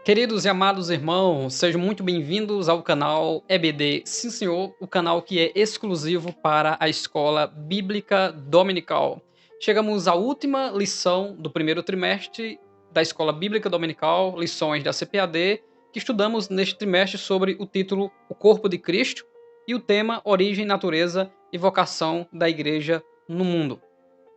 Queridos e amados irmãos, sejam muito bem-vindos ao canal EBD Sim Senhor, o canal que é exclusivo para a Escola Bíblica Dominical. Chegamos à última lição do primeiro trimestre da Escola Bíblica Dominical, lições da CPAD, que estudamos neste trimestre sobre o título O Corpo de Cristo e o tema Origem, Natureza e Vocação da Igreja no Mundo.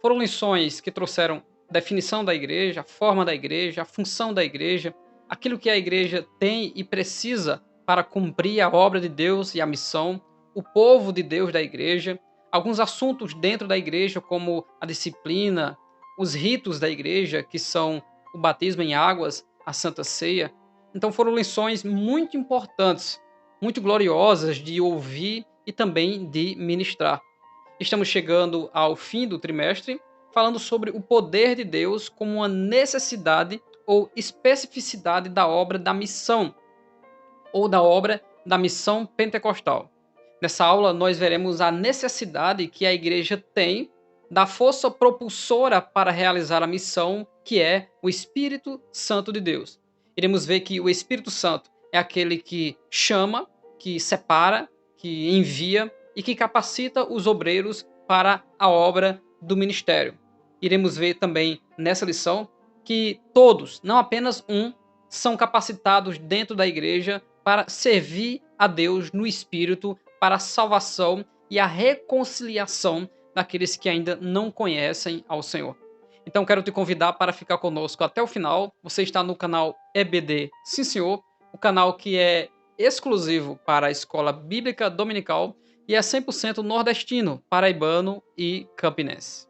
Foram lições que trouxeram definição da igreja, a forma da igreja, a função da igreja, aquilo que a igreja tem e precisa para cumprir a obra de Deus e a missão, o povo de Deus da igreja, alguns assuntos dentro da igreja, como a disciplina, os ritos da igreja, que são o batismo em águas, a Santa Ceia. Então foram lições muito importantes, muito gloriosas de ouvir e também de ministrar. Estamos chegando ao fim do trimestre, falando sobre o poder de Deus como uma necessidade ou especificidade da obra da missão, ou da obra da missão pentecostal. Nessa aula, nós veremos a necessidade que a igreja tem da força propulsora para realizar a missão, que é o Espírito Santo de Deus. Iremos ver que o Espírito Santo é aquele que chama, que separa, que envia e que capacita os obreiros para a obra do ministério. Iremos ver também nessa lição que todos, não apenas um, são capacitados dentro da igreja para servir a Deus no Espírito para a salvação e a reconciliação daqueles que ainda não conhecem ao Senhor. Então quero te convidar para ficar conosco até o final. Você está no canal EBD Sim Senhor, o canal que é exclusivo para a Escola Bíblica Dominical e é 100% nordestino, paraibano e campinense.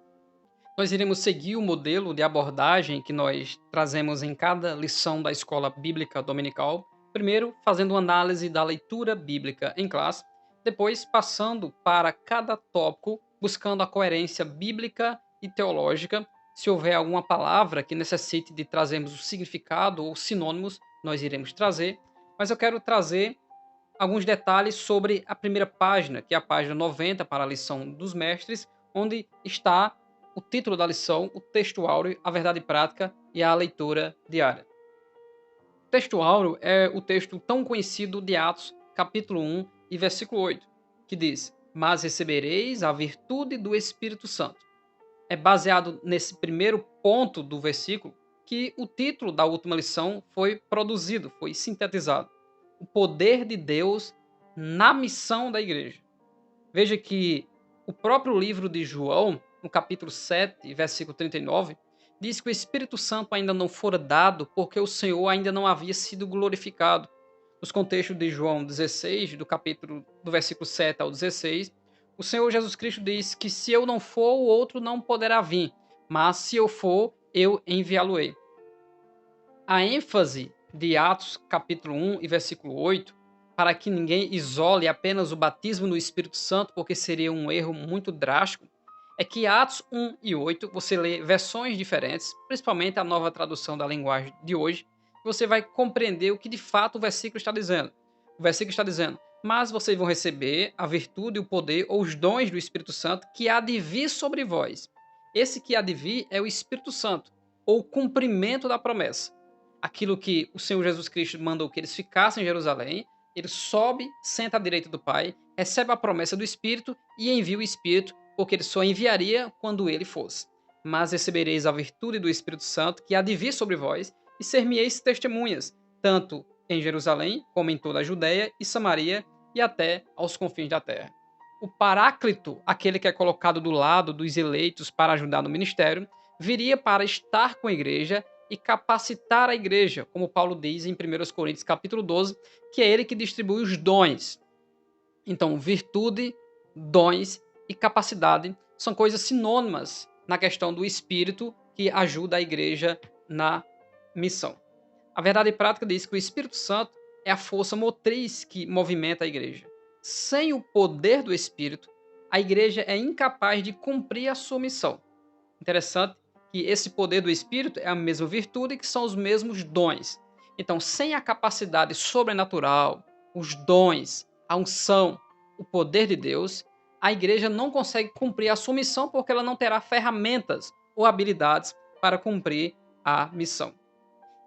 Nós iremos seguir o modelo de abordagem que nós trazemos em cada lição da Escola Bíblica Dominical. Primeiro, fazendo uma análise da leitura bíblica em classe, depois passando para cada tópico, buscando a coerência bíblica e teológica. Se houver alguma palavra que necessite de trazermos o significado ou sinônimos, nós iremos trazer. Mas eu quero trazer alguns detalhes sobre a primeira página, que é a página 90 para a lição dos mestres, onde está o título da lição, o texto áureo, a verdade prática e a leitura diária. O texto áureo é o texto tão conhecido de Atos, capítulo 1 e versículo 8, que diz: Mas recebereis a virtude do Espírito Santo. É baseado nesse primeiro ponto do versículo que o título da última lição foi produzido, foi sintetizado. O poder de Deus na missão da igreja. Veja que o próprio livro de João, no capítulo 7, versículo 39, diz que o Espírito Santo ainda não fora dado porque o Senhor ainda não havia sido glorificado. Nos contextos de João 16, do versículo 7 ao 16, o Senhor Jesus Cristo diz que se eu não for, o outro não poderá vir, mas se eu for, eu enviá-lo-ei. A ênfase de Atos capítulo 1 e versículo 8, para que ninguém isole apenas o batismo no Espírito Santo, porque seria um erro muito drástico, é que Atos 1 e 8 você lê versões diferentes, principalmente a nova tradução da linguagem de hoje, e você vai compreender o que de fato o versículo está dizendo. O versículo está dizendo: mas vocês vão receber a virtude, o poder ou os dons do Espírito Santo que há de vir sobre vós. Esse que há de vir é o Espírito Santo, ou o cumprimento da promessa. Aquilo que o Senhor Jesus Cristo mandou que eles ficassem em Jerusalém, ele sobe, senta à direita do Pai, recebe a promessa do Espírito e envia o Espírito, porque ele só enviaria quando ele fosse. Mas recebereis a virtude do Espírito Santo, que há de vir sobre vós, e ser-me-eis testemunhas, tanto em Jerusalém, como em toda a Judéia e Samaria, e até aos confins da terra. O Paráclito, aquele que é colocado do lado dos eleitos para ajudar no ministério, viria para estar com a igreja e capacitar a igreja, como Paulo diz em 1 Coríntios capítulo 12, que é ele que distribui os dons. Então, virtude, dons e capacidade são coisas sinônimas na questão do Espírito que ajuda a igreja na missão. A verdade prática diz que o Espírito Santo é a força motriz que movimenta a igreja. Sem o poder do Espírito, a igreja é incapaz de cumprir a sua missão. Interessante que esse poder do Espírito é a mesma virtude que são os mesmos dons. Então, sem a capacidade sobrenatural, os dons, a unção, o poder de Deus, a igreja não consegue cumprir a sua missão porque ela não terá ferramentas ou habilidades para cumprir a missão.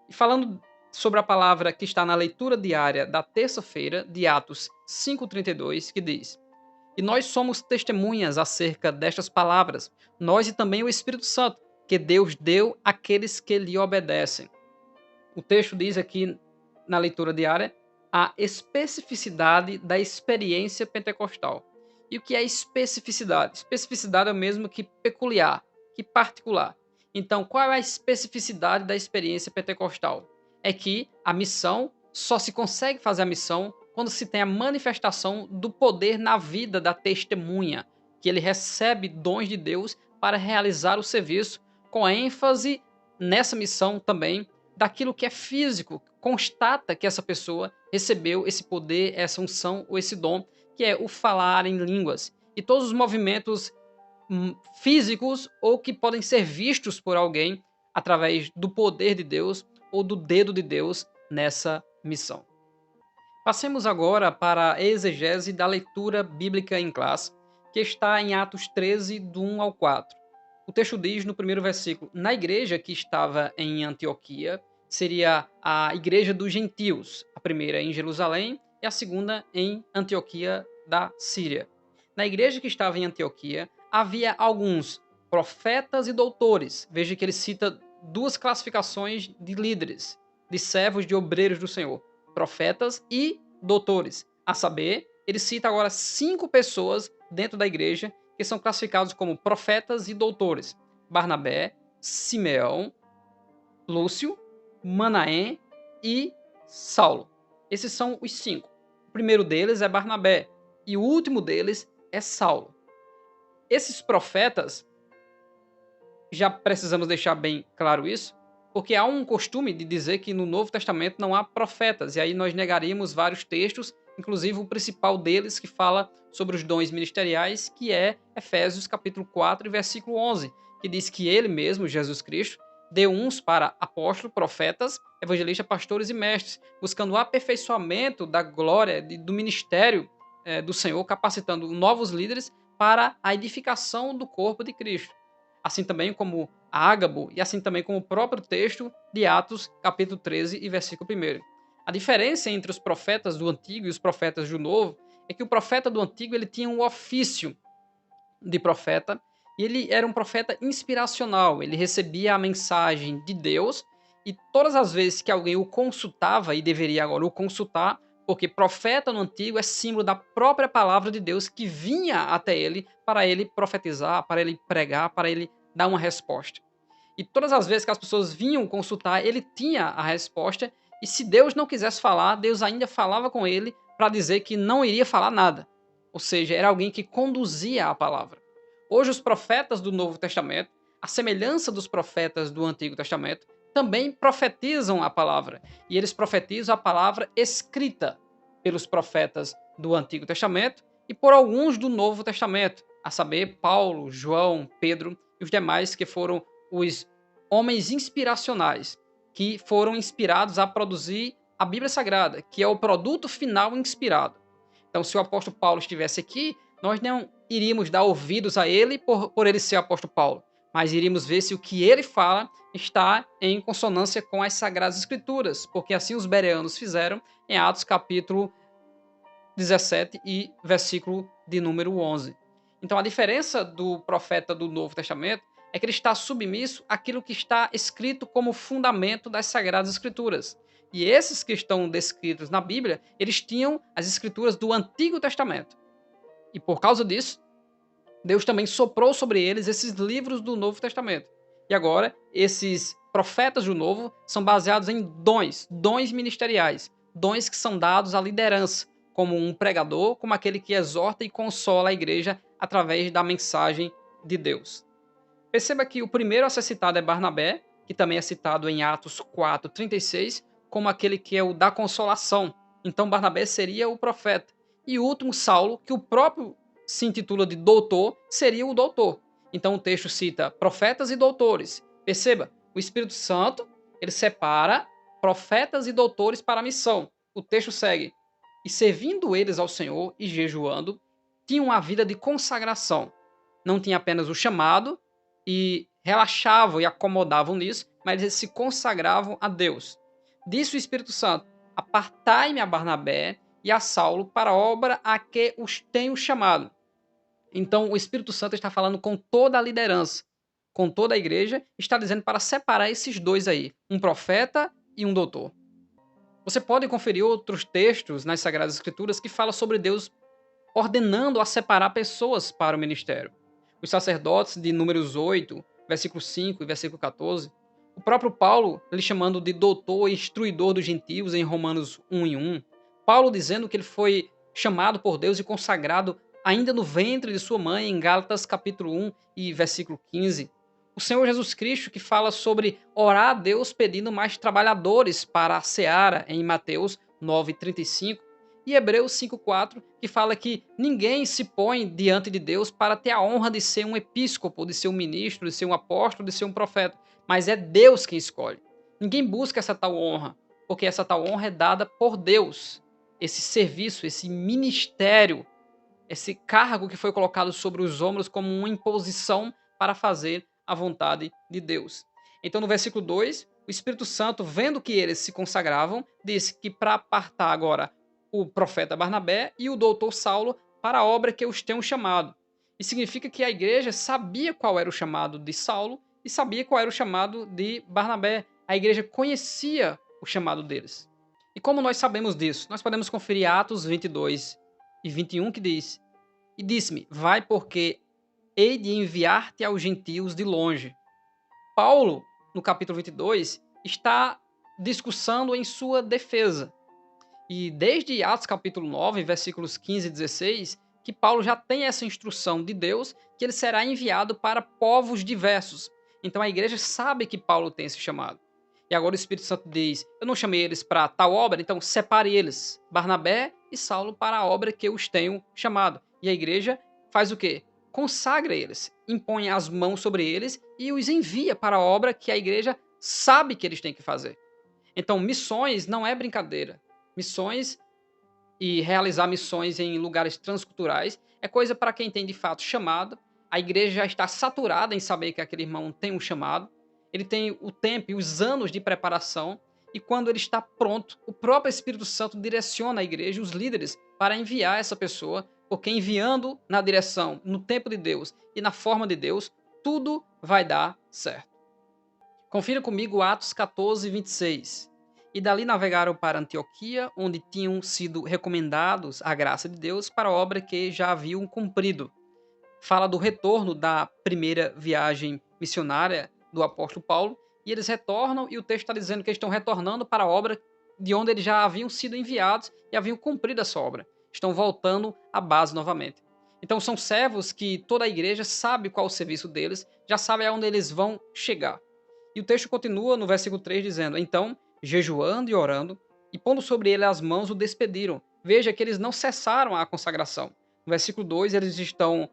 E falando sobre a palavra que está na leitura diária da terça-feira de Atos 5:32, que diz: "E nós somos testemunhas acerca destas palavras, nós e também o Espírito Santo, que Deus deu àqueles que lhe obedecem." O texto diz aqui na leitura diária a especificidade da experiência pentecostal. E o que é especificidade? Especificidade é o mesmo que peculiar, que particular. Então, qual é a especificidade da experiência pentecostal? É que a missão só se consegue fazer a missão quando se tem a manifestação do poder na vida da testemunha, que ele recebe dons de Deus para realizar o serviço, com ênfase nessa missão também daquilo que é físico, constata que essa pessoa recebeu esse poder, essa unção ou esse dom, que é o falar em línguas. E todos os movimentos físicos ou que podem ser vistos por alguém através do poder de Deus ou do dedo de Deus nessa missão. Passemos agora para a exegese da leitura bíblica em classe, que está em Atos 13, do 1 ao 4. O texto diz no primeiro versículo: "Na igreja que estava em Antioquia, seria a igreja dos gentios, a primeira em Jerusalém e a segunda em Antioquia da Síria. Na igreja que estava em Antioquia, havia alguns profetas e doutores." Veja que ele cita duas classificações de líderes, de servos, de obreiros do Senhor: profetas e doutores. A saber, ele cita agora 5 pessoas dentro da igreja que são classificados como profetas e doutores: Barnabé, Simeão, Lúcio, Manaém e Saulo. Esses são os 5. O primeiro deles é Barnabé e o último deles é Saulo. Esses profetas, já precisamos deixar bem claro isso, porque há um costume de dizer que no Novo Testamento não há profetas, e aí nós negaríamos vários textos, inclusive o principal deles que fala sobre os dons ministeriais, que é Efésios capítulo 4, versículo 11, que diz que ele mesmo, Jesus Cristo, deu uns para apóstolos, profetas, evangelistas, pastores e mestres, buscando o aperfeiçoamento da glória do ministério do Senhor, capacitando novos líderes para a edificação do corpo de Cristo. Assim também como Ágabo e assim também como o próprio texto de Atos, capítulo 13 e versículo 1. A diferença entre os profetas do Antigo e os profetas do Novo é que o profeta do Antigo ele tinha um ofício de profeta e ele era um profeta inspiracional, ele recebia a mensagem de Deus e todas as vezes que alguém o consultava, e deveria agora o consultar, porque profeta no Antigo é símbolo da própria palavra de Deus que vinha até ele profetizar, para ele pregar, para ele dar uma resposta. E todas as vezes que as pessoas vinham consultar, ele tinha a resposta, e se Deus não quisesse falar, Deus ainda falava com ele para dizer que não iria falar nada. Ou seja, era alguém que conduzia a palavra. Hoje, os profetas do Novo Testamento, à semelhança dos profetas do Antigo Testamento, também profetizam a palavra. E eles profetizam a palavra escrita pelos profetas do Antigo Testamento e por alguns do Novo Testamento, a saber, Paulo, João, Pedro e os demais que foram os homens inspiracionais, que foram inspirados a produzir a Bíblia Sagrada, que é o produto final inspirado. Então, se o apóstolo Paulo estivesse aqui, nós não iríamos dar ouvidos a ele por ele ser o apóstolo Paulo, mas iríamos ver se o que ele fala está em consonância com as Sagradas Escrituras, porque assim os bereanos fizeram em Atos capítulo 17 e versículo de número 11. Então, a diferença do profeta do Novo Testamento é que ele está submisso àquilo que está escrito como fundamento das Sagradas Escrituras. E esses que estão descritos na Bíblia, eles tinham as escrituras do Antigo Testamento. E por causa disso, Deus também soprou sobre eles esses livros do Novo Testamento. E agora, esses profetas do Novo são baseados em dons ministeriais, dons que são dados à liderança, como um pregador, como aquele que exorta e consola a igreja através da mensagem de Deus. Perceba que o primeiro a ser citado é Barnabé, que também é citado em Atos 4:36, como aquele que é o da consolação. Então Barnabé seria o profeta. E o último, Saulo, que o próprio se intitula de doutor, seria o doutor. Então o texto cita profetas e doutores. Perceba, o Espírito Santo, ele separa profetas e doutores para a missão. O texto segue: "E servindo eles ao Senhor e jejuando, tinham uma vida de consagração." Não tinha apenas o chamado e relaxavam e acomodavam nisso, mas eles se consagravam a Deus. Disse o Espírito Santo: apartai-me a Barnabé e a Saulo para a obra a que os tenho chamado. Então, o Espírito Santo está falando com toda a liderança, com toda a igreja, está dizendo para separar esses dois aí, um profeta e um doutor. Você pode conferir outros textos nas Sagradas Escrituras que falam sobre Deus ordenando a separar pessoas para o ministério. Os sacerdotes de Números 8, versículo 5 e versículo 14. O próprio Paulo, ele chamando de doutor e instruidor dos gentios em Romanos 1 e 1. Paulo dizendo que ele foi chamado por Deus e consagrado ainda no ventre de sua mãe, em Gálatas capítulo 1 e versículo 15. O Senhor Jesus Cristo que fala sobre orar a Deus pedindo mais trabalhadores para a seara em Mateus 9:35 e Hebreus 5:4 que fala que ninguém se põe diante de Deus para ter a honra de ser um episcopo, de ser um ministro, de ser um apóstolo, de ser um profeta, mas é Deus quem escolhe. Ninguém busca essa tal honra, porque essa tal honra é dada por Deus. Esse serviço, esse ministério, esse cargo que foi colocado sobre os ombros como uma imposição para fazer a vontade de Deus. Então, no versículo 2, o Espírito Santo, vendo que eles se consagravam, disse que para apartar agora o profeta Barnabé e o doutor Saulo para a obra que os tenham chamado. E significa que a igreja sabia qual era o chamado de Saulo e sabia qual era o chamado de Barnabé. A igreja conhecia o chamado deles. E como nós sabemos disso? Nós podemos conferir Atos 22 e 21 que diz: E disse-me, vai porque hei de enviar-te aos gentios de longe. Paulo, no capítulo 22, está discussando em sua defesa. E desde Atos capítulo 9, versículos 15 e 16, que Paulo já tem essa instrução de Deus que ele será enviado para povos diversos. Então a igreja sabe que Paulo tem esse chamado. E agora o Espírito Santo diz: eu não chamei eles para tal obra, então separe eles, Barnabé e Saulo, para a obra que eu os tenho chamado. E a igreja faz o quê? Consagra eles, impõe as mãos sobre eles e os envia para a obra que a igreja sabe que eles têm que fazer. Então, missões não é brincadeira. Missões e realizar missões em lugares transculturais é coisa para quem tem de fato chamado. A igreja já está saturada em saber que aquele irmão tem um chamado. Ele tem o tempo e os anos de preparação. E quando ele está pronto, o próprio Espírito Santo direciona a igreja, os líderes, para enviar essa pessoa, porque enviando na direção, no tempo de Deus e na forma de Deus, tudo vai dar certo. Confira comigo Atos 14, 26. E dali navegaram para Antioquia, onde tinham sido recomendados à graça de Deus para a obra que já haviam cumprido. Fala do retorno da primeira viagem missionária do apóstolo Paulo, e eles retornam, e o texto está dizendo que eles estão retornando para a obra de onde eles já haviam sido enviados e haviam cumprido essa obra. Estão voltando à base novamente. Então são servos que toda a igreja sabe qual é o serviço deles, já sabe aonde eles vão chegar. E o texto continua no versículo 3 dizendo: então, jejuando e orando, e pondo sobre ele as mãos, o despediram. Veja que eles não cessaram a consagração. No versículo 2, eles estão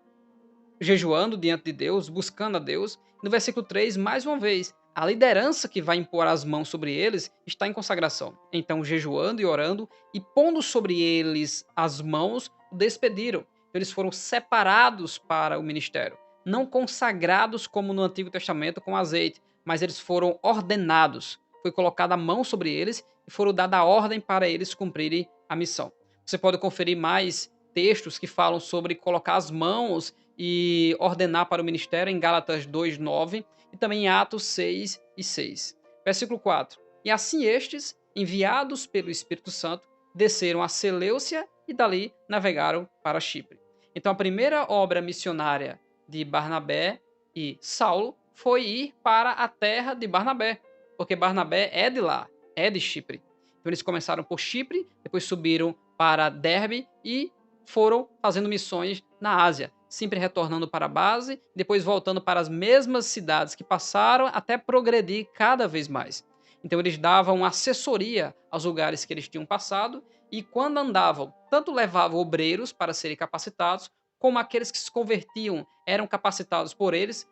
jejuando diante de Deus, buscando a Deus. No versículo 3, mais uma vez, a liderança que vai impor as mãos sobre eles está em consagração. Então, jejuando e orando, e pondo sobre eles as mãos, o despediram. Então, eles foram separados para o ministério. Não consagrados como no Antigo Testamento com azeite, mas eles foram ordenados. Foi colocada a mão sobre eles e foram dada a ordem para eles cumprirem a missão. Você pode conferir mais textos que falam sobre colocar as mãos e ordenar para o ministério em Gálatas 2:9 e também em Atos 6:6. Versículo 4. E assim estes, enviados pelo Espírito Santo, desceram a Seleucia e dali navegaram para Chipre. Então a primeira obra missionária de Barnabé e Saulo foi ir para a terra de Barnabé, porque Barnabé é de lá, é de Chipre. Então eles começaram por Chipre, depois subiram para Derbe e foram fazendo missões na Ásia, sempre retornando para a base, depois voltando para as mesmas cidades que passaram até progredir cada vez mais. Então eles davam assessoria aos lugares que eles tinham passado e quando andavam, tanto levavam obreiros para serem capacitados, como aqueles que se convertiam eram capacitados por eles,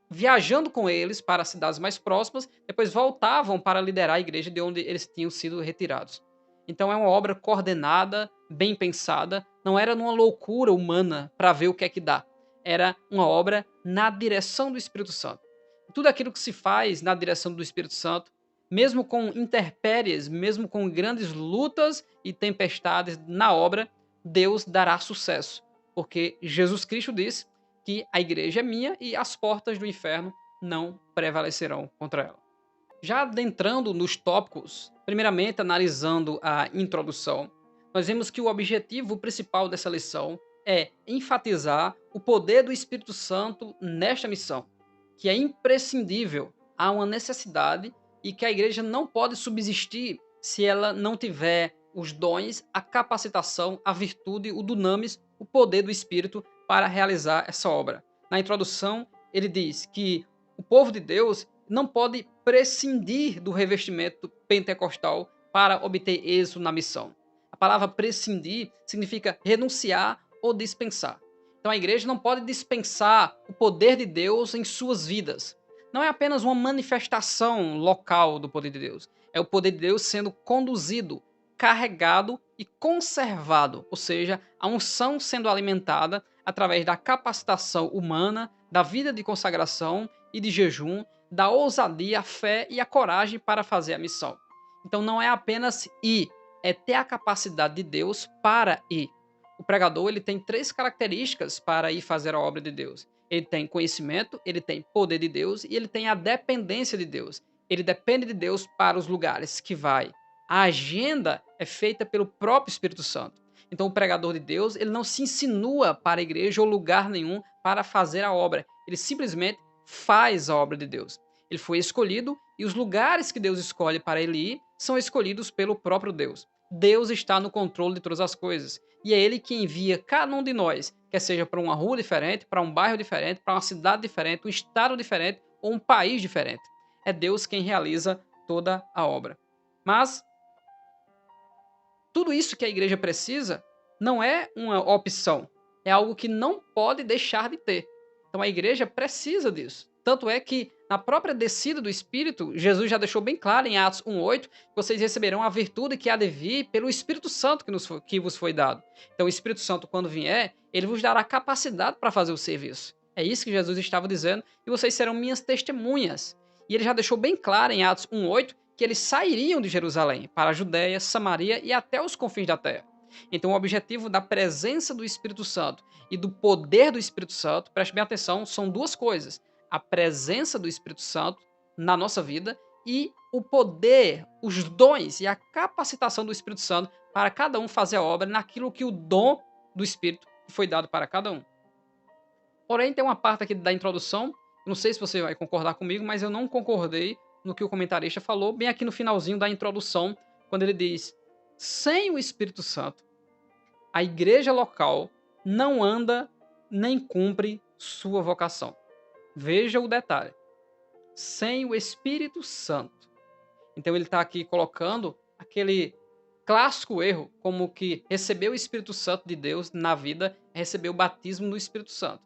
viajando com eles para as cidades mais próximas, depois voltavam para liderar a igreja de onde eles tinham sido retirados. Então é uma obra coordenada, bem pensada, não era numa loucura humana para ver o que é que dá. Era uma obra na direção do Espírito Santo. Tudo aquilo que se faz na direção do Espírito Santo mesmo com intempéries, mesmo com grandes lutas e tempestades na obra, Deus dará sucesso, porque Jesus Cristo disse que a igreja é minha e as portas do inferno não prevalecerão contra ela. Já adentrando nos tópicos, primeiramente analisando a introdução, nós vemos que o objetivo principal dessa lição é enfatizar o poder do Espírito Santo nesta missão, que é imprescindível, há uma necessidade e que a igreja não pode subsistir se ela não tiver os dons, a capacitação, a virtude, o dunamis, o poder do Espírito para realizar essa obra. Na introdução, ele diz que o povo de Deus não pode prescindir do revestimento pentecostal para obter êxito na missão. A palavra prescindir significa renunciar ou dispensar. Então a igreja não pode dispensar o poder de Deus em suas vidas. Não é apenas uma manifestação local do poder de Deus. É o poder de Deus sendo conduzido, carregado e conservado. Ou seja, a unção sendo alimentada através da capacitação humana, da vida de consagração e de jejum, da ousadia, a fé e a coragem para fazer a missão. Então não é apenas ir, é ter a capacidade de Deus para ir. O pregador ele tem 3 características para ir fazer a obra de Deus. Ele tem conhecimento, ele tem poder de Deus e ele tem a dependência de Deus. Ele depende de Deus para os lugares que vai. A agenda é feita pelo próprio Espírito Santo. Então o pregador de Deus ele não se insinua para a igreja ou lugar nenhum para fazer a obra. Ele simplesmente faz a obra de Deus. Ele foi escolhido e os lugares que Deus escolhe para ele ir são escolhidos pelo próprio Deus. Deus está no controle de todas as coisas. E é Ele que envia cada um de nós, quer seja para uma rua diferente, para um bairro diferente, para uma cidade diferente, um estado diferente ou um país diferente. É Deus quem realiza toda a obra. Mas tudo isso que a igreja precisa não é uma opção. É algo que não pode deixar de ter. Então a igreja precisa disso. Tanto é que na própria descida do Espírito, Jesus já deixou bem claro em Atos 1,8 que vocês receberão a virtude que há de vir pelo Espírito Santo que vos foi dado. Então o Espírito Santo, quando vier, ele vos dará capacidade para fazer o serviço. É isso que Jesus estava dizendo, e vocês serão minhas testemunhas. E ele já deixou bem claro em Atos 1,8 que eles sairiam de Jerusalém para a Judéia, Samaria e até os confins da terra. Então o objetivo da presença do Espírito Santo e do poder do Espírito Santo, preste bem atenção, são 2 coisas. A presença do Espírito Santo na nossa vida e o poder, os dons e a capacitação do Espírito Santo para cada um fazer a obra naquilo que o dom do Espírito foi dado para cada um. Porém, tem uma parte aqui da introdução, não sei se você vai concordar comigo, mas eu não concordei no que o comentarista falou, bem aqui no finalzinho da introdução, quando ele diz: sem o Espírito Santo, a igreja local não anda nem cumpre sua vocação. Veja o detalhe. Sem o Espírito Santo. Então ele está aqui colocando aquele clássico erro, como que receber o Espírito Santo de Deus na vida é receber o batismo do Espírito Santo.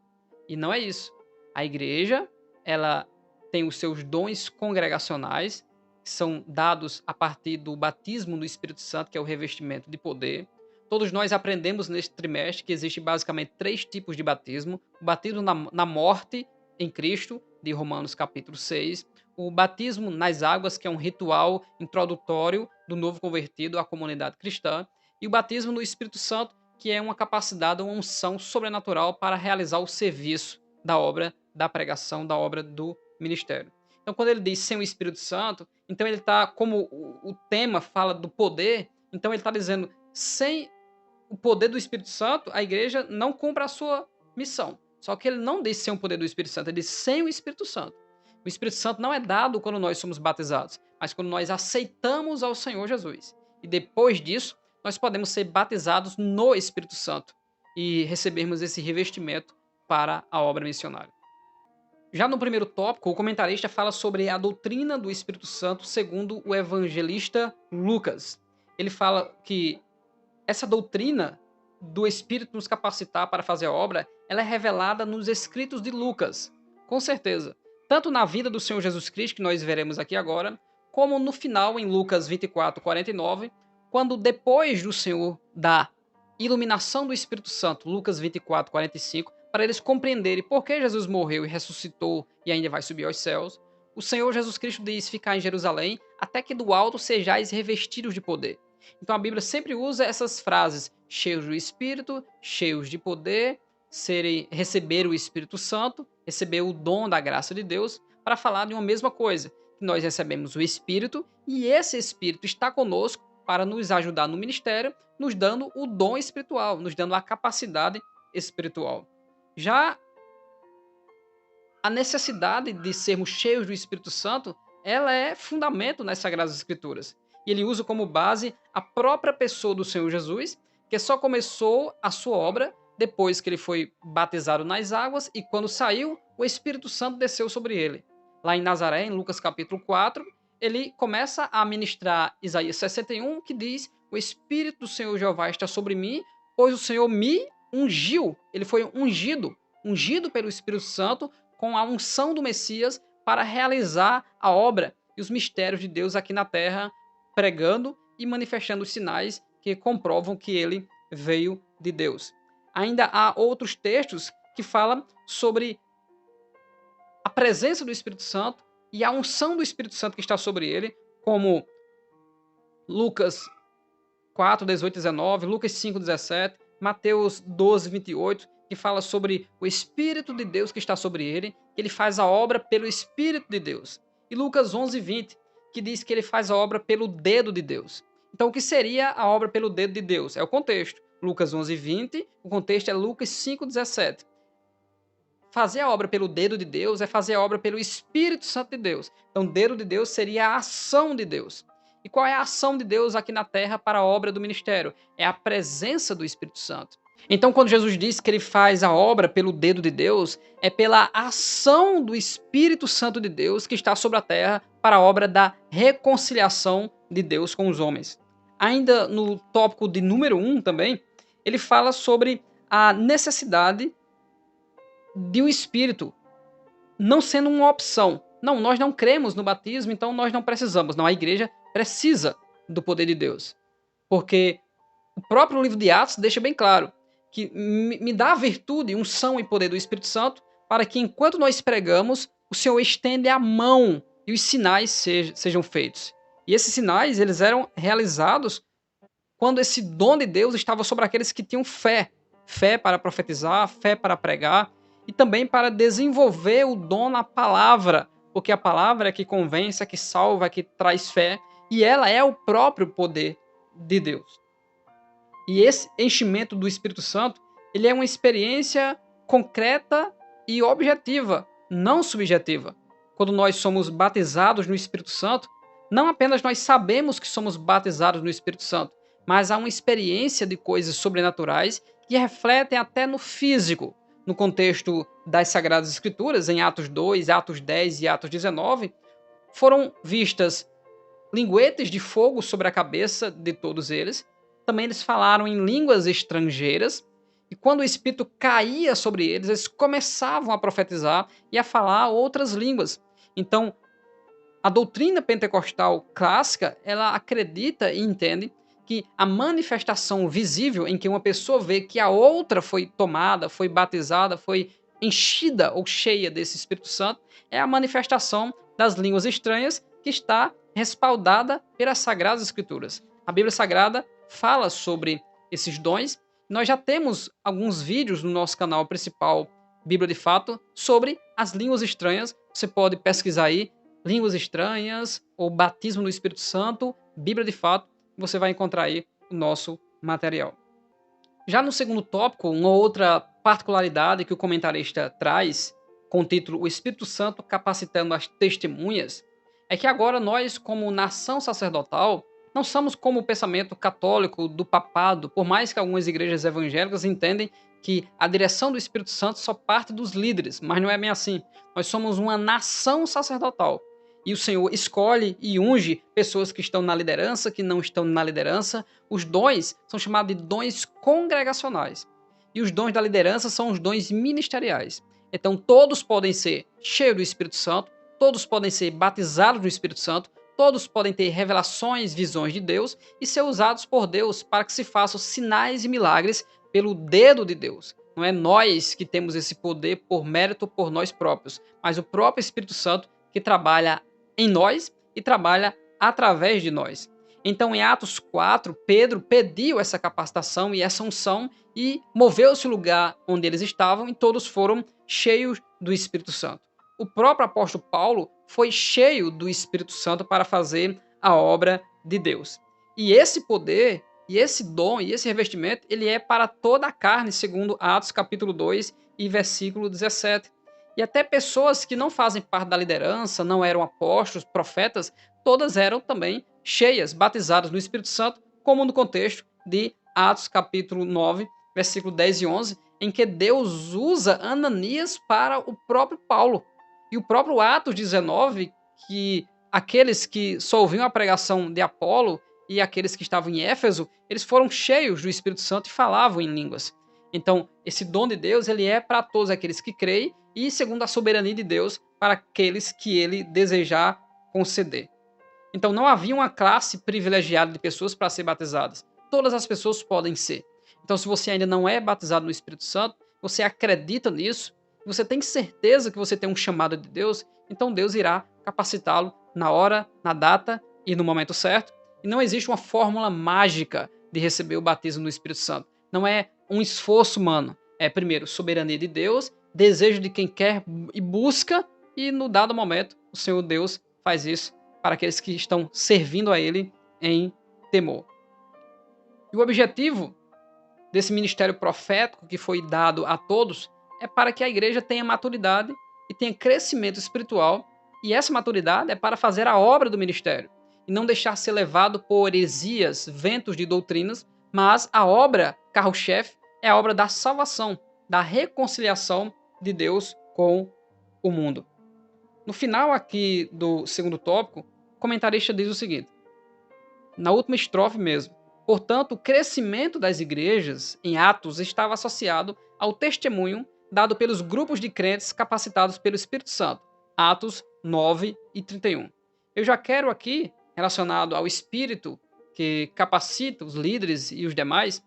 E não é isso. A igreja, ela tem os seus dons congregacionais, que são dados a partir do batismo do Espírito Santo, que é o revestimento de poder. Todos nós aprendemos neste trimestre que existe basicamente 3 tipos de batismo. O batismo na morte em Cristo, de Romanos capítulo 6. O batismo nas águas, que é um ritual introdutório do novo convertido à comunidade cristã. E o batismo no Espírito Santo, que é uma capacidade, uma unção sobrenatural para realizar o serviço da obra da pregação, da obra do ministério. Então, quando ele diz sem o Espírito Santo, então ele está, como o tema fala do poder, então ele está dizendo, sem o poder do Espírito Santo, a igreja não cumpre a sua missão. Só que ele não diz sem o poder do Espírito Santo, ele diz sem o Espírito Santo. O Espírito Santo não é dado quando nós somos batizados, mas quando nós aceitamos ao Senhor Jesus. E depois disso, nós podemos ser batizados no Espírito Santo e recebermos esse revestimento para a obra missionária. Já no primeiro tópico, o comentarista fala sobre a doutrina do Espírito Santo segundo o evangelista Lucas. Ele fala que essa doutrina do Espírito nos capacitar para fazer a obra, ela é revelada nos escritos de Lucas, com certeza. Tanto na vida do Senhor Jesus Cristo, que nós veremos aqui agora, como no final em Lucas 24:49, quando depois do Senhor da iluminação do Espírito Santo, Lucas 24:45, para eles compreenderem por que Jesus morreu e ressuscitou e ainda vai subir aos céus, O Senhor Jesus Cristo diz ficar em Jerusalém até que do alto sejais revestidos de poder. Então a Bíblia sempre usa essas frases, cheios do Espírito, cheios de poder, receber o Espírito Santo, receber o dom da graça de Deus, para falar de uma mesma coisa, que nós recebemos o Espírito e esse Espírito está conosco para nos ajudar no ministério, nos dando o dom espiritual, nos dando a capacidade espiritual. Já a necessidade de sermos cheios do Espírito Santo, ela é fundamento nas Sagradas Escrituras. E ele usa como base a própria pessoa do Senhor Jesus, que só começou a sua obra depois que ele foi batizado nas águas e quando saiu, o Espírito Santo desceu sobre ele. Lá em Nazaré, em Lucas capítulo 4, ele começa a ministrar Isaías 61, que diz: "O Espírito do Senhor Jeová está sobre mim, pois o Senhor me ungiu." Ele foi ungido pelo Espírito Santo com a unção do Messias para realizar a obra e os mistérios de Deus aqui na terra, pregando e manifestando os sinais que comprovam que ele veio de Deus. Ainda há outros textos que falam sobre a presença do Espírito Santo e a unção do Espírito Santo que está sobre ele, como Lucas 4, 18, 19, Lucas 5, 17, Mateus 12, 28, que fala sobre o Espírito de Deus que está sobre ele, que ele faz a obra pelo Espírito de Deus. E Lucas 11, 20, que diz que ele faz a obra pelo dedo de Deus. Então, o que seria a obra pelo dedo de Deus? É o contexto. Lucas 11, 20, o contexto é Lucas 5, 17. Fazer a obra pelo dedo de Deus é fazer a obra pelo Espírito Santo de Deus. Então, o dedo de Deus seria a ação de Deus. E qual é a ação de Deus aqui na terra para a obra do ministério? É a presença do Espírito Santo. Então, quando Jesus diz que ele faz a obra pelo dedo de Deus, é pela ação do Espírito Santo de Deus que está sobre a terra para a obra da reconciliação de Deus com os homens. Ainda no tópico de número 1 também, ele fala sobre a necessidade de um Espírito não sendo uma opção. Não, nós não cremos no batismo, então nós não precisamos. Não, a igreja precisa do poder de Deus. Porque o próprio livro de Atos deixa bem claro que me dá a virtude, unção e poder do Espírito Santo para que enquanto nós pregamos, o Senhor estende a mão e os sinais sejam feitos. E esses sinais, eles eram realizados quando esse dom de Deus estava sobre aqueles que tinham fé. Fé para profetizar, fé para pregar e também para desenvolver o dom na palavra, porque a palavra é que convence, é que salva, é que traz fé e ela é o próprio poder de Deus. E esse enchimento do Espírito Santo, ele é uma experiência concreta e objetiva, não subjetiva. Quando nós somos batizados no Espírito Santo, não apenas nós sabemos que somos batizados no Espírito Santo, mas há uma experiência de coisas sobrenaturais que refletem até no físico. No contexto das Sagradas Escrituras, em Atos 2, Atos 10 e Atos 19, foram vistas linguetes de fogo sobre a cabeça de todos eles. Também eles falaram em línguas estrangeiras, e quando o Espírito caía sobre eles, eles começavam a profetizar e a falar outras línguas. Então, a doutrina pentecostal clássica, ela acredita e entende que a manifestação visível em que uma pessoa vê que a outra foi tomada, foi batizada, foi enchida ou cheia desse Espírito Santo, é a manifestação das línguas estranhas que está respaldada pelas Sagradas Escrituras. A Bíblia Sagrada fala sobre esses dons. Nós já temos alguns vídeos no nosso canal principal, Bíblia de Fato, sobre as línguas estranhas. Você pode pesquisar aí, línguas estranhas ou batismo no Espírito Santo, Bíblia de Fato, você vai encontrar aí o nosso material. Já no segundo tópico, uma outra particularidade que o comentarista traz, com o título O Espírito Santo capacitando as testemunhas, é que agora nós, como nação sacerdotal, não somos como o pensamento católico do papado, por mais que algumas igrejas evangélicas entendem que a direção do Espírito Santo só parte dos líderes, mas não é bem assim. Nós somos uma nação sacerdotal. E o Senhor escolhe e unge pessoas que estão na liderança, que não estão na liderança. Os dons são chamados de dons congregacionais. E os dons da liderança são os dons ministeriais. Então todos podem ser cheios do Espírito Santo, todos podem ser batizados no Espírito Santo, todos podem ter revelações, visões de Deus e ser usados por Deus para que se façam sinais e milagres pelo dedo de Deus. Não é nós que temos esse poder por mérito por nós próprios, mas o próprio Espírito Santo que trabalha em nós e trabalha através de nós. Então, em Atos 4, Pedro pediu essa capacitação e essa unção e moveu-se o lugar onde eles estavam e todos foram cheios do Espírito Santo. O próprio apóstolo Paulo foi cheio do Espírito Santo para fazer a obra de Deus. E esse poder, e esse dom, e esse revestimento, ele é para toda a carne, segundo Atos capítulo 2 e versículo 17. E até pessoas que não fazem parte da liderança, não eram apóstolos, profetas, todas eram também cheias, batizadas no Espírito Santo, como no contexto de Atos capítulo 9, versículo 10 e 11, em que Deus usa Ananias para o próprio Paulo. E o próprio Atos 19, que aqueles que só ouviam a pregação de Apolo e aqueles que estavam em Éfeso, eles foram cheios do Espírito Santo e falavam em línguas. Então, esse dom de Deus, ele é para todos aqueles que creem e segundo a soberania de Deus para aqueles que ele desejar conceder. Então, não havia uma classe privilegiada de pessoas para ser batizadas. Todas as pessoas podem ser. Então, se você ainda não é batizado no Espírito Santo, você acredita nisso, você tem certeza que você tem um chamado de Deus, então Deus irá capacitá-lo na hora, na data e no momento certo. E não existe uma fórmula mágica de receber o batismo no Espírito Santo. Não é um esforço humano. É, primeiro, soberania de Deus, desejo de quem quer e busca, e no dado momento, o Senhor Deus faz isso para aqueles que estão servindo a Ele em temor. E o objetivo desse ministério profético que foi dado a todos é para que a igreja tenha maturidade e tenha crescimento espiritual, e essa maturidade é para fazer a obra do ministério e não deixar ser levado por heresias, ventos de doutrinas, mas a obra carro-chefe é a obra da salvação, da reconciliação de Deus com o mundo. No final aqui do segundo tópico, o comentarista diz o seguinte, na última estrofe mesmo, portanto, o crescimento das igrejas em Atos estava associado ao testemunho dado pelos grupos de crentes capacitados pelo Espírito Santo, Atos 9 e 31. Eu já quero aqui, relacionado ao Espírito que capacita os líderes e os demais,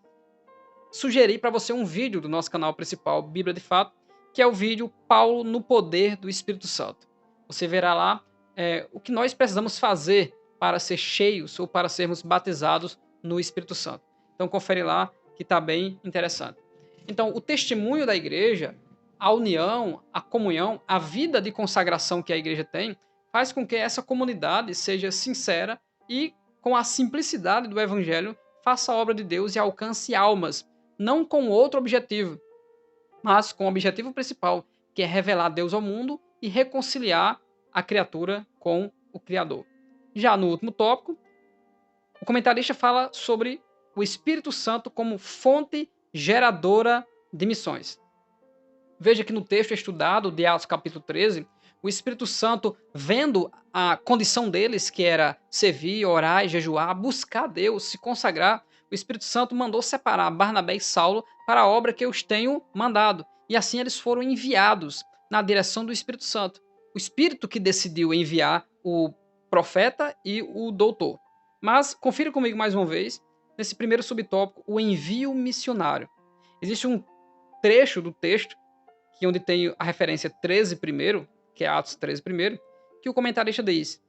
sugerir para você um vídeo do nosso canal principal, Bíblia de Fato, que é o vídeo Paulo no Poder do Espírito Santo. Você verá lá o que nós precisamos fazer para ser cheios ou para sermos batizados no Espírito Santo. Então confere lá que está bem interessante. Então o testemunho da igreja, a união, a comunhão, a vida de consagração que a igreja tem, faz com que essa comunidade seja sincera e com a simplicidade do evangelho faça a obra de Deus e alcance almas, não com outro objetivo, mas com o objetivo principal, que é revelar Deus ao mundo e reconciliar a criatura com o Criador. Já no último tópico, o comentarista fala sobre o Espírito Santo como fonte geradora de missões. Veja que no texto estudado de Atos capítulo 13, o Espírito Santo, vendo a condição deles, que era servir, orar, jejuar, buscar Deus, se consagrar, o Espírito Santo mandou separar Barnabé e Saulo para a obra que eu os tenho mandado. E assim eles foram enviados na direção do Espírito Santo. O Espírito que decidiu enviar o profeta e o doutor. Mas confira comigo mais uma vez, nesse primeiro subtópico, o envio missionário. Existe um trecho do texto, que onde tem a referência 13 primeiro, que é Atos 13 primeiro, que o comentarista diz: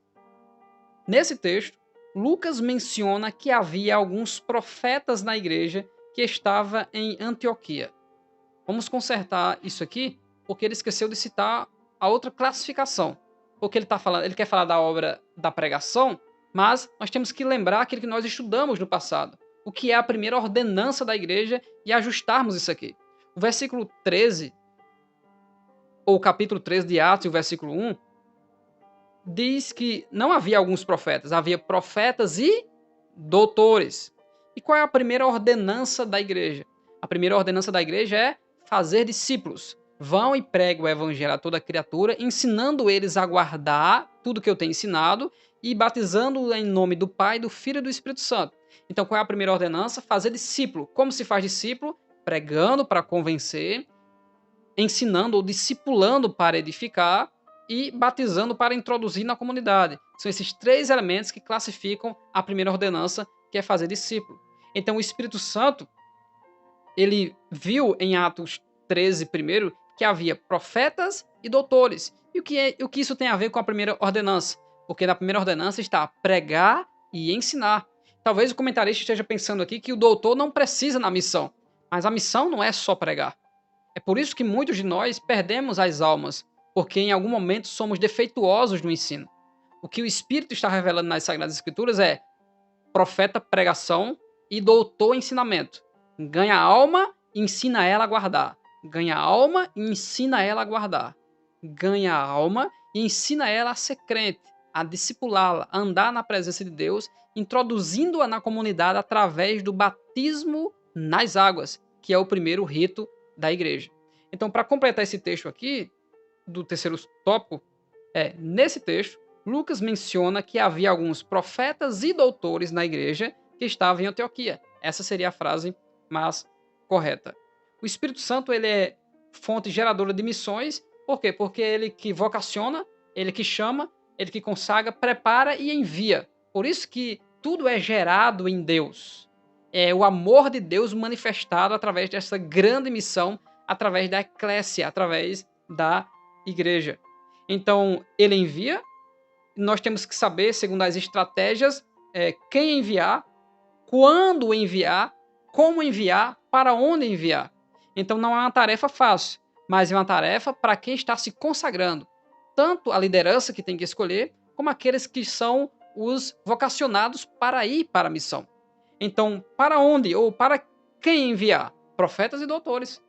nesse texto, Lucas menciona que havia alguns profetas na igreja que estava em Antioquia. Vamos consertar isso aqui, porque ele esqueceu de citar a outra classificação. Porque ele quer falar da obra da pregação, mas nós temos que lembrar aquilo que nós estudamos no passado, o que é a primeira ordenança da igreja, e ajustarmos isso aqui. O versículo 13, ou o capítulo 13 de Atos, o versículo 1, diz que não havia alguns profetas, havia profetas e doutores. E qual é a primeira ordenança da igreja? A primeira ordenança da igreja é fazer discípulos. Vão e pregam o evangelho a toda criatura, ensinando eles a guardar tudo que eu tenho ensinado e batizando em nome do Pai, do Filho e do Espírito Santo. Então, qual é a primeira ordenança? Fazer discípulo. Como se faz discípulo? Pregando para convencer, ensinando ou discipulando para edificar e batizando para introduzir na comunidade. São esses três elementos que classificam a primeira ordenança, que é fazer discípulo. Então, o Espírito Santo, ele viu em Atos 13 primeiro que havia profetas e doutores, E o que isso tem a ver com a primeira ordenança? Porque na primeira ordenança está pregar e ensinar. Talvez o comentarista esteja pensando aqui que o doutor não precisa na missão, mas a missão não é só pregar. É por isso que muitos de nós perdemos as almas, porque em algum momento somos defeituosos no ensino. O que o Espírito está revelando nas Sagradas Escrituras é profeta pregação e doutor ensinamento. Ganha a alma e ensina ela a guardar. Ganha a alma e ensina ela a guardar. Ganha a alma e ensina ela a ser crente, a discipulá-la, a andar na presença de Deus, introduzindo-a na comunidade através do batismo nas águas, que é o primeiro rito da igreja. Então, para completar esse texto aqui, do terceiro tópico, nesse texto, Lucas menciona que havia alguns profetas e doutores na igreja que estavam em Antioquia. Essa seria a frase mais correta. O Espírito Santo ele é fonte geradora de missões. Por quê? Porque ele que vocaciona, ele que chama, ele que consagra, prepara e envia. Por isso que tudo é gerado em Deus. É o amor de Deus manifestado através dessa grande missão, através da eclésia, através da igreja. Então, ele envia, nós temos que saber, segundo as estratégias, quem enviar, quando enviar, como enviar, para onde enviar. Então, não é uma tarefa fácil, mas é uma tarefa para quem está se consagrando. Tanto a liderança que tem que escolher, como aqueles que são os vocacionados para ir para a missão. Então, para onde ou para quem enviar? Profetas e doutores.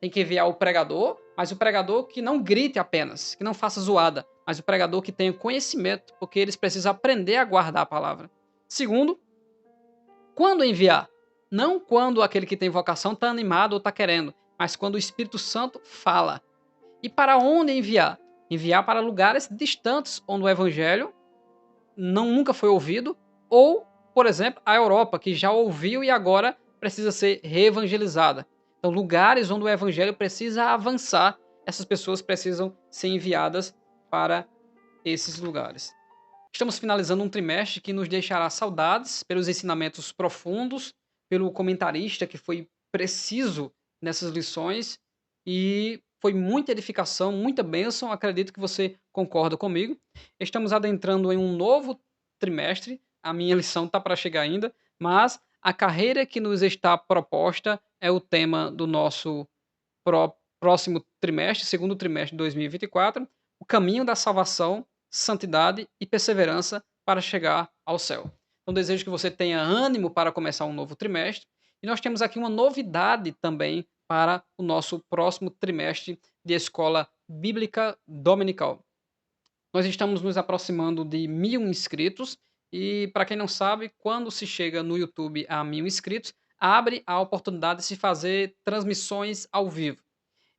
Tem que enviar o pregador, mas o pregador que não grite apenas, que não faça zoada, mas o pregador que tenha conhecimento, porque eles precisam aprender a guardar a palavra. Segundo, quando enviar? Não quando aquele que tem vocação está animado ou está querendo, mas quando o Espírito Santo fala. E para onde enviar? Enviar para lugares distantes onde o evangelho nunca foi ouvido, ou, por exemplo, a Europa, que já ouviu e agora precisa ser reevangelizada. Então, lugares onde o evangelho precisa avançar, essas pessoas precisam ser enviadas para esses lugares. Estamos finalizando um trimestre que nos deixará saudades pelos ensinamentos profundos, pelo comentarista que foi preciso nessas lições e foi muita edificação, muita bênção. Acredito que você concorda comigo. Estamos adentrando em um novo trimestre. A minha lição está para chegar ainda, mas a carreira que nos está proposta é o tema do nosso próximo trimestre, segundo trimestre de 2024, o caminho da salvação, santidade e perseverança para chegar ao céu. Então, desejo que você tenha ânimo para começar um novo trimestre. E nós temos aqui uma novidade também para o nosso próximo trimestre de escola bíblica dominical. Nós estamos nos aproximando de 1.000 inscritos e, para quem não sabe, quando se chega no YouTube a 1.000 inscritos, abre a oportunidade de se fazer transmissões ao vivo.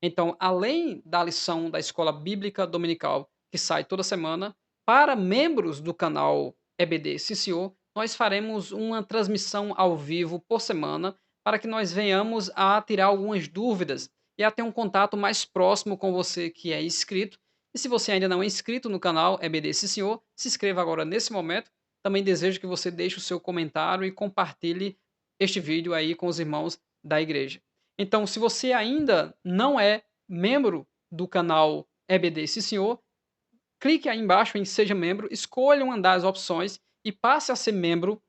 Então, além da lição da escola bíblica dominical, que sai toda semana, para membros do canal EBD Sim Senhor, nós faremos uma transmissão ao vivo por semana para que nós venhamos a tirar algumas dúvidas e a ter um contato mais próximo com você que é inscrito. E se você ainda não é inscrito no canal EBD Sim Senhor, se inscreva agora nesse momento. Também desejo que você deixe o seu comentário e compartilhe este vídeo aí com os irmãos da igreja. Então, se você ainda não é membro do canal EBD Sim Senhor, clique aí embaixo em Seja Membro, escolha uma das opções e passe a ser membro,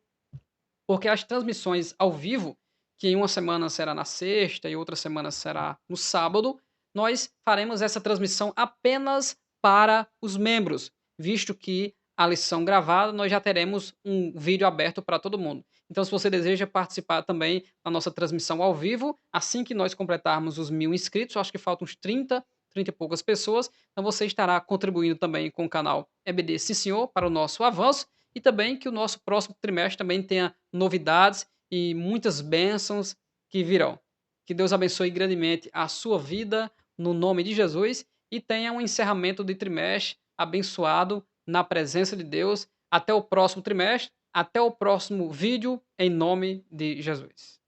porque as transmissões ao vivo, que em uma semana será na sexta e outra semana será no sábado, nós faremos essa transmissão apenas para os membros, visto que a lição gravada nós já teremos um vídeo aberto para todo mundo. Então, se você deseja participar também da nossa transmissão ao vivo, assim que nós completarmos os 1.000 inscritos, acho que faltam uns 30 e poucas pessoas, então você estará contribuindo também com o canal EBD Sim Senhor para o nosso avanço e também que o nosso próximo trimestre também tenha novidades e muitas bênçãos que virão. Que Deus abençoe grandemente a sua vida no nome de Jesus e tenha um encerramento de trimestre abençoado na presença de Deus. Até o próximo trimestre, até o próximo vídeo, em nome de Jesus.